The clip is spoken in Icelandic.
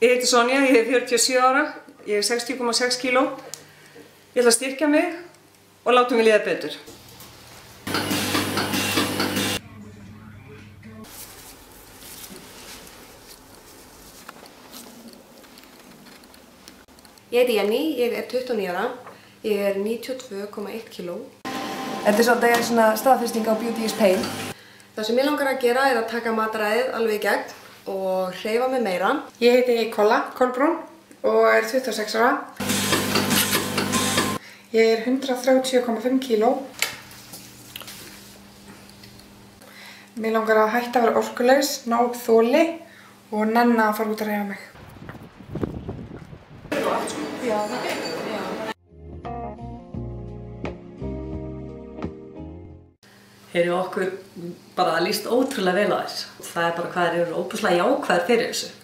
Ég heiti Sonja, ég er 47 ára, ég er 60,6 kíló. Ég ætla að styrkja mig og láta mig líða betur. Ég heiti Jenny, ég er 29 ára, ég er 92,1 kíló. Þetta er svolítið svona staðfesting á Beauty is Pain. Það sem ég langar að gera er að taka mataræðið alveg í gegn og hreyfa mig meira. Ég heiti Kolla Kolbrún og er 26 ára. Ég er 130,5 kíló. Mér langar að hætta að vera orkulaus, ná upp þoli og nenna að fara út að hreyfa mig. Okkur bara líst ótrúlega vel á þess. Það er bara hvað þeir eru ótrúlega jákvæðir fyrir þessu.